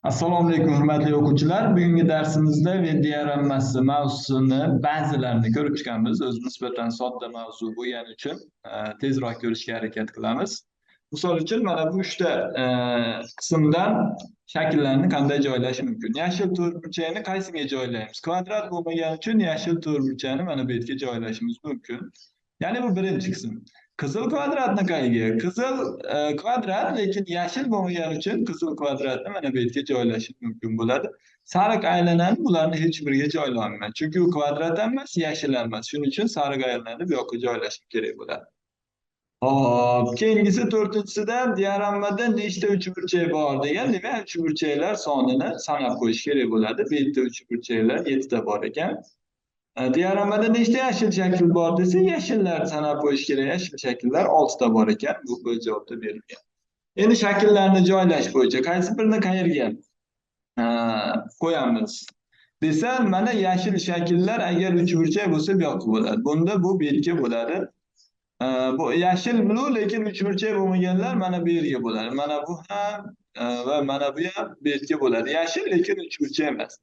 Assalomu alaykum hurmatli o'quvchilar. Bugungi darsimizda videoramasi mavzusini ba'zilarini ko'rib chiqamiz. O'zi nisbatan sodda mavzu bo'lgani uchun tezroq ko'rishga harakat qilamiz. Misol uchun mana bu uchta qismdan shakllarni qanday joylash mumkin? Yashil to'rtburchakni qaysiga joylaymiz? Kvadrat bo'lmagani uchun yashil to'rtburchakni mana bu yerga joylashimiz mumkin. Ya'ni bu birinchi qism. Qizil kvadratni qayerga? Qizil kvadrat, lekin yashil bo'lmagani uchun qizil kvadratni mana bu yerga joylashim mumkin bo'ladi. Sariq aylanani bularni hech biriga joylayman. Chunki u kvadrat ham emas, yashil ham emas. Shuning uchun sariq aylanani bu yoqqa joylashim kerak bo'ladi. Hop, keyingisi to'rtinchisida diagrammada nechta uchburchak bor degan, demak uchburchaklar sonini sanab qo'yish kerak bo'ladi. Bu yerda uchburchaklar 7 ta bor ekan. Diagrammada nechta yashil shakl bor desa, yashillarni sanab qo'yish kerak. Yashil shakllar 6 ta bor ekan. Bu javobda berilgan. Endi shakllarni joylash bo'yicha qaysi birini qayerga qo'yamiz desa, mana yashil shakllar agar uchburchak bo'lsa bu yoqqa bo'ladi. Bunda bu belgi bo'ladi. Bu yashil bu, lekin uchburchak bo'lmaganlar mana bu yerga bo'ladi. Mana bu ham va mana bu ham belgi bo'ladi. Yashil lekin uchburchak emas.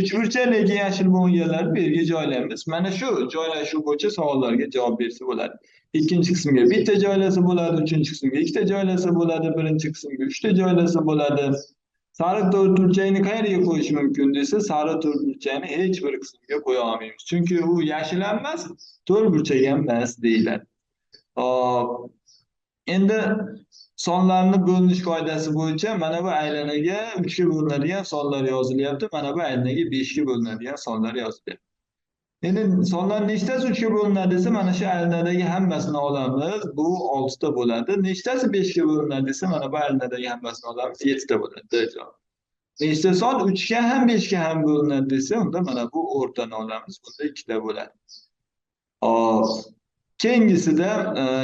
Uchburchak lekin yashil bo'lmaganlarni bu yerga joylaymiz. Mana shu joylashuv bo'yicha savollarga javob bersa bo'ladi. Ikkinchi qismga bitta joylasa bo'ladi, uchinchi qismga ikkita joylasa bo'ladi, birinchi qismga uchta joylasa bo'ladi. Sariq to'rtburchakni qayerga qo'yish mumkin desa, sariq to'rtburchakni hech bir qismga qo'ya olmaymiz. Chunki u yashil ham emas, to'rtburchak ham emas deyiladi. Hop. Endi sonlarni bo'linish qoidasi bo'yicha mana bu aylanaga 3 ga bo'linadigan sonlar yozilyapti, mana bu aylanaga 5 ga bo'linadigan sonlar yozilyapti. Endi sonlar nechtasi 3 ga bo'linadi desa, mana shu aylanadagi hammasini olamiz, bu 6 ta bo'ladi. Nechtasi 5 ga bo'linadi desa, mana bu aylanadagi hammasini olamiz, 7 ta bo'ladi. Nechta son 3 ga ham 5 ga ham bo'linadi desa, unda mana bu o'rtani olamiz, bunda 2 ta bo'ladi. Hop. Keyingisida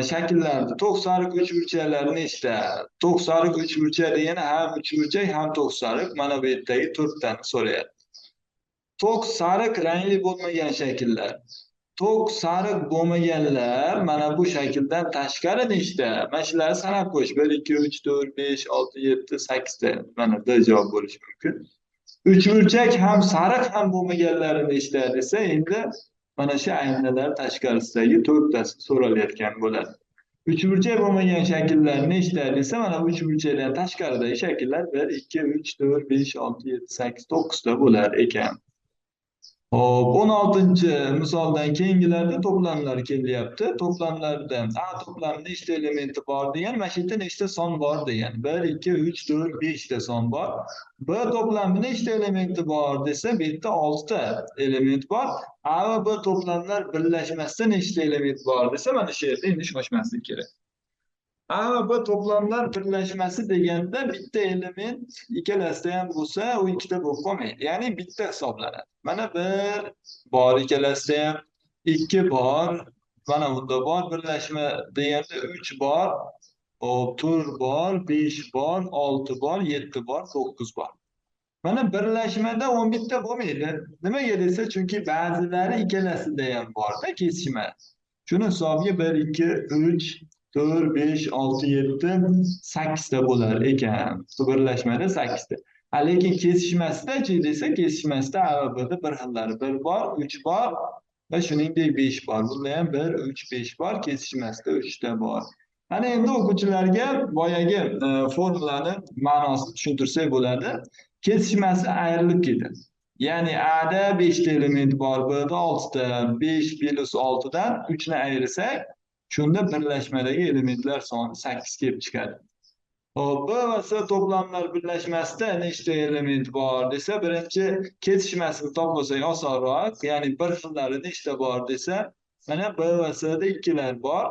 shakllarda to'q sariq uchburchaklari nechta? To'q sariq uchburchak degani ham uchburchak ham to'q sariq. Mana bu yerdagi 4 tani so'rayapti. To'q sariq rangli bo'lmagan shakllar. To'q sariq bo'lmaganlar mana bu shakldan tashqari nechta? Mana shularni sanab qo'yish. 1 2 3 4 5 6 7 8 ta. Mana bu javob bo'lishi mumkin. Uchburchak ham sariq ham bo'lmaganlari nechta desa, endi mana shu aynalar tashqarisidagi 4 tasi so'ralayotgan bo'ladi. Uchburchak bo'lmagan shakllar nechta desa, mana uchburchakdan tashqaridagi shakllar 1 2 3 4 5 6 7 8 9 ta bo'lar ekan. Hop, 16-misoldan keyingilarda to'plamlar kelyapti. To'plamlarda A to'plami nechta elementi bor degan, mana shu yerda nechta son bor degan. 1 2 3 4 5 ta son bor. B to'plami nechta elementi bor desa, bu yerda 6 ta element bor. A va B to'plamlar birlashmasida nechta element bor desa, mana shu yerda endi shoshmaslik kerak. A va B to'plamlar birlashmasi deganda bitta element ikkalasida ham bo'lsa, u ikkita bo'lib qolmaydi. Ya'ni bitta hisoblanadi. Mana 1 bor ikkalasida ham, 2 bor, mana bunda bor, birlashma deganda 3 bor, 4 bor, 5 bor, 6 bor, 7 bor, 9 bor. Mana birlashmada 11 ta bo'lmaydi. Nimaga desa, chunki ba'zilari ikkalasida ham bor-da, kesishma. Shuni hisobiga 1 2 3 4 5 6 7 8 ta bo'lar ekan. Birlashmada 8 ta. Lekin kesishmasida-chi desa, kesishmasida A va B'da bir xillari 1 bor, 3 bor va shuningdek 5 bor. Bunda ham 1 3 5 bor, kesishmasida 3 ta bor. Ana endi o'quvchilarga boyagi formulani ma'nosini tushuntirsak bo'ladi. Kesishmasi ayrilib ketadi. Ya'ni A'da 5 ta element bor, B'da 6 ta, 5 plus 6 dan 3 ni ayirsak, shunda birlashmadagi elementlar soni 8 kelib chiqadi. Hop, B va C to'plamlar birlashmasida nechta element bor desa, birinchi kesishmasini topmasak osonroq, ya'ni bir xillari nechta bor desa, mana B va C'da 2lar bor,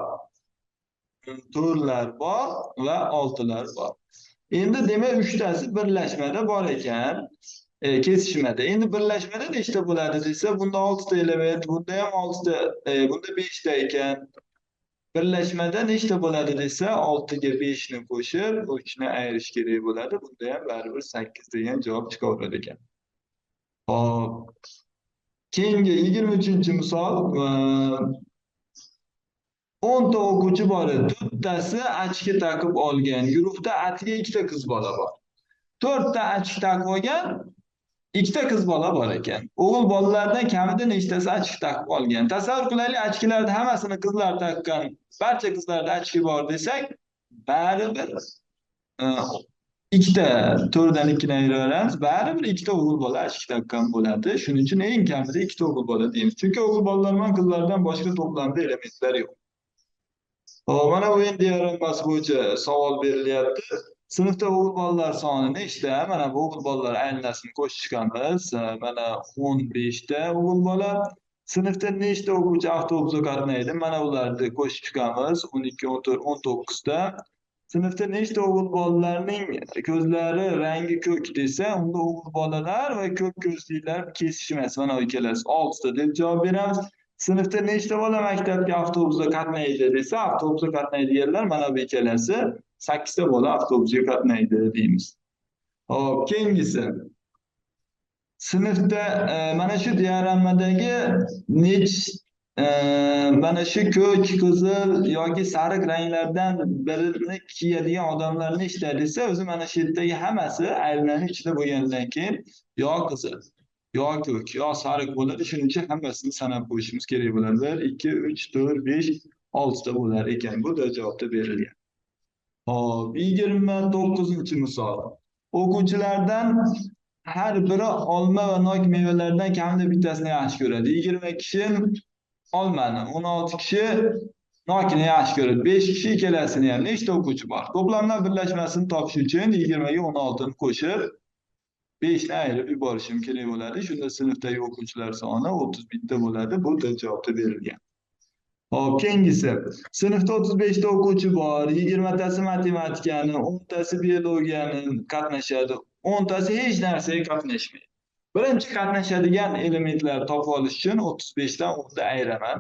4lar bor va 6lar bor. Endi demak 3 tasi birlashmada bor ekan, kesishmada. Endi birlashmada nechta bo'ladi desa, bunda 6 ta element, bunda ham 6 ta, bunda 5 ta ekan. Birlashmada nechta bo'ladi desa, 6 ga 5 ni qo'shib, 3 ni ayirish kerak bo'ladi. Bunda ham baribir 8 degan javob chiqaverar ekan. Hop. Keyingi 23-misol, 10 ta o'quvchi bor edi. 4tasi achki taqib olgan. Guruhda atga 2 ta qiz bola bor. to'rtta achchiq taqib olgan, ikkita qiz bola bor ekan. O'g'il bolalardan kamida nechtasi achchiq taqib olgan. Tasavvur qilaylik, achchiqlarni hammasini qizlar taqqan, barcha qizlarda achchiq bor desak, baribir e, ikkita, to'rtdan ikkini ayiraveramiz, baribir ikkita o'g'il bola achchiq taqqan bo'ladi. Shuning uchun eng kamida ikkita o'g'il bola deymiz. Chunki o'g'il bolalar bilan qizlardan boshqa to'plamda elementlar yo'q. Hop, mana bu endi yaranmas bo'yicha savol berilyapti. Sinfda o'g'il bolalar soni nechta? Mana bu o'g'il bolalar aynasini qo'shib chiqamiz. Mana 15 ta o'g'il bola. Sinfda nechta o'quvchi avtobusda qatnaydi? Mana ularni qo'shib chiqamiz. 12, 14, 19 ta. Sinfda nechta o'g'il bolalarning ko'zlari rangi ko'k desa, unda o'g'il bolalar va ko'k ko'zlilar kesishmas. Mana bu ikkalasi 6 ta deb javob beramiz. Sinfda nechta bola maktabga avtobusda qatnaydi desa, avtobusda qatnaydiganlar mana bu ikkalasi 8 ta bola avtobusga qatnaydi deymiz. Hop, keyingisi. Sinfda mana shu diagrammadagi mana shu ko'k, qizil yoki sariq ranglardan birini kiyadigan odamlar nechta desa, o'zi mana shu yerdagi hammasi aylanib ichida bo'lgandan keyin yo qizil, yo ko'k, yo sariq bo'ladi. Shuning uchun hammasini sanab qo'yishimiz kerak bo'ladi. 1, 2, 3, 4, 5, 6 ta bo'lar ekan. Bu da javobda berilgan. Hop, 29-misol. O'quvchilardan har biri olma va nok mevalaridan kamida bittasini yaxshi ko'radi. 20 kishi olmani, 16 kishi nokni yaxshi ko'radi. 5 kishi ikkalasini ham. Nechta o'quvchi bor? To'plamlar birlashmasini topish uchun 20 ga 16 ni qo'shib 5 ni ayirib yuborishim kerak bo'ladi. Shunda sinfdagi o'quvchilar soni 31 ta bo'ladi. Bu da javobda berilgan. Hop, keyingisi. Sinfda 35 ta o'quvchi bor. 20 tasi matematikani, 10 tasi biologiyani qatnashadi. 10 tasi hech narsaga qatnashmaydi. Birinchi qatnashadigan elementlarni topib olish uchun 35 dan 10 ni ayiraman.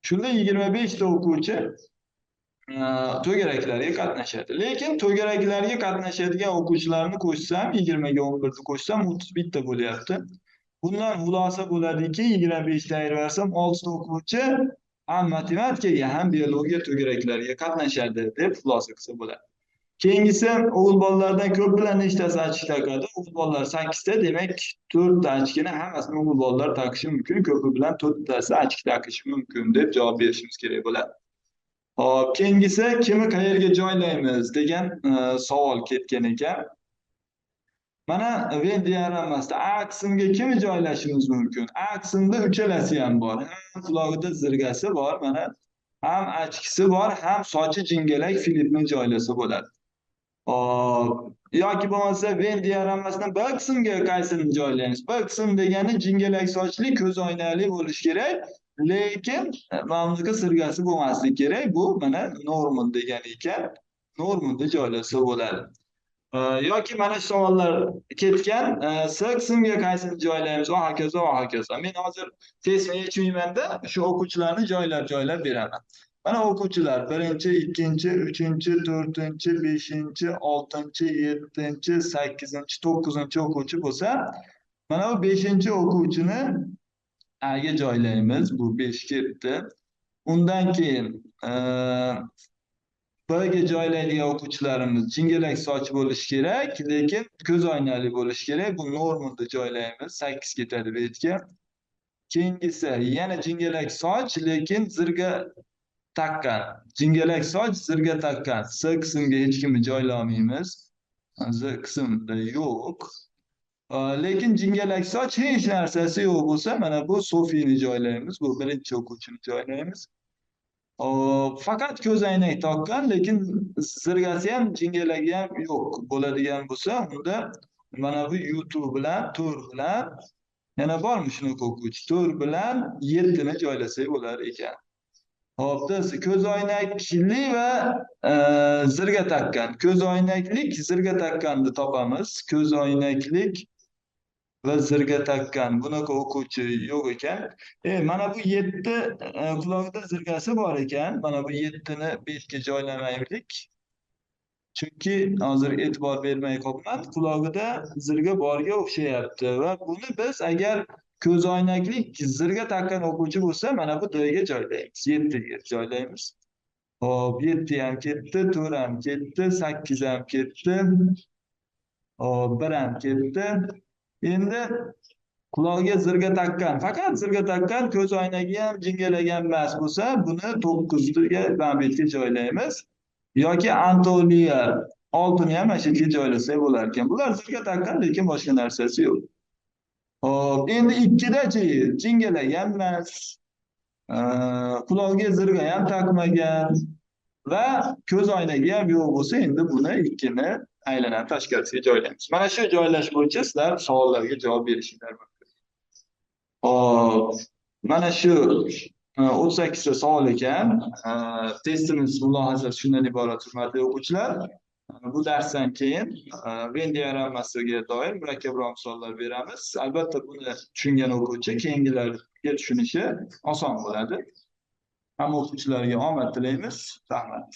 Shunda 25 ta o'quvchi to'garaklarga qatnashadi. Lekin to'garaklarga qatnashadigan o'quvchilarni qo'shsam, 20 ga 11 ni qo'shsam 31 ta bo'lyapti. Bundan xulosa bo'ladiki, 25 ta ayiraversam 6 ta o'quvchi ham matematikaga ham biologiya to'garaklariga qatnashadi deb xulosa qilsa bo'ladi. Keyingisi, o'g'il bolalardan ko'p bilan nechtasi achchiq taqadi? O'g'il bolalar 8 ta, demak 4 ta achchiqni hammasini o'g'il bolalar taqishi mumkin. Ko'pi bilan 4 tasi achchiq taqishi mumkin deb javob berishimiz kerak bo'ladi. Hop, keyingisi, kimni qayerga joylaymiz degan savol ketgan ekan. Mana Venn diagrammasida A qismiga kimni joylashimiz mumkin? A qismida uchalasi ham bor. Ham qulog'ida zirgasi bor, mana ham achkisi bor, ham sochi jingalak Filipni joylasa bo'ladi. Yoki bo'lmasa Venn diagrammasidan B qismiga qaysini joylaymiz? B qism degani jingalak sochli, ko'z oynali bo'lishi kerak, lekin mamlaka sirgasi bo'lmasligi kerak. Bu mana normal degan ekan. Normalda joylasa bo'ladi. Yoki mana shu savollar ketgan. S qismiga qaysini joylaymiz? Va hokazo, va hokazo. Men hozir testni yechmayman-da, shu o'quvchilarni joylab beraman. Mana o'quvchilar 1-chi, 2-chi, 3-chi, 4-chi, 5-chi, 6-chi, 7-chi, 8-chi, 9-chi o'quvchi bo'lsa, mana bu 5-chi o'quvchini A ga joylaymiz. Bu 5 ketdi. Undan keyin B ga joylaydigan o'quvchilarimiz jingalak soch bo'lishi kerak, lekin ko'z oynali bo'lishi kerak. Bu normalda joylaymiz. 8 ketadi bu yerga. Keyingisi yana jingalak soch, lekin zirga taqqan. Jingalak soch, zirga taqqan. S qismiga hech kimni joylamaymiz. Z qismida yo'q. Lekin jingalak soch hech narsasi yo'q bo'lsa, mana bu Sofiyni joylaymiz. Bu birinchi o'quvchini joylaymiz. Faqat ko'z aynak taqqan, lekin zirgasi ham jingalagi ham yo'q bo'ladigan bo'lsa, unda mana bu YouTube bilan 4 bilan yana bormi shunaqa o'quvchi? 4 bilan 7 ni joylasak bo'lar ekan. Hop, biz ko'z oynakli va zirga taqqan. Ko'z oynaklik, zirga taqqanni topamiz. Ko'z oynaklik va zirga taqqan bunaqa o'quvchi yo'q ekan. Mana bu 7 qulog'ida zirgasi bor ekan. Mana bu 7 ni bu yerga joylamaylik. Chunki hozir e'tibor bermay qolman. Qulog'ida zirga borga o'xshayapti va buni biz agar ko'z oynaklik zirga taqqan o'quvchi bo'lsa, mana bu D ga joylaymiz. 7 ga joylaymiz. Hop, 7 ham ketdi, 4 ham ketdi, 8 ham ketdi. Hop, bir ham ketdi. Endi quloqiga zirga taqqan, faqat zirga taqqan, ko'z oynagi ham jingalagan emas bo'lsa, buni 9 ga mana bu yerga joylaymiz. Yoki Antoliya oltini ham mana shu yerga joylasak bo'lar ekan. Bular zirga taqqan, lekin boshqa narsasi yo'q. Hop, endi ikkidachi jingalagan emas, quloqiga zirga ham taqmagan va ko'z oynagi ham yo'q bo'lsa, endi buni ikkini aylanib tashqarisiga joylaymiz. Mana shu joylash bo'yicha sizlar savollarga javob berishinglar mumkin. Hop, mana shu 38 ta savol ekan. Testimiz mulohazasi shundan iborat, hurmatli o'quvchilar. Bu darsdan keyin Venn diagrammasiga doir murakkabroq misollar beramiz. Albatta buni tushungan o'quvchi keyingilarga tushunishi oson bo'ladi. Hamma o'quvchilarga omad tilaymiz. Rahmat.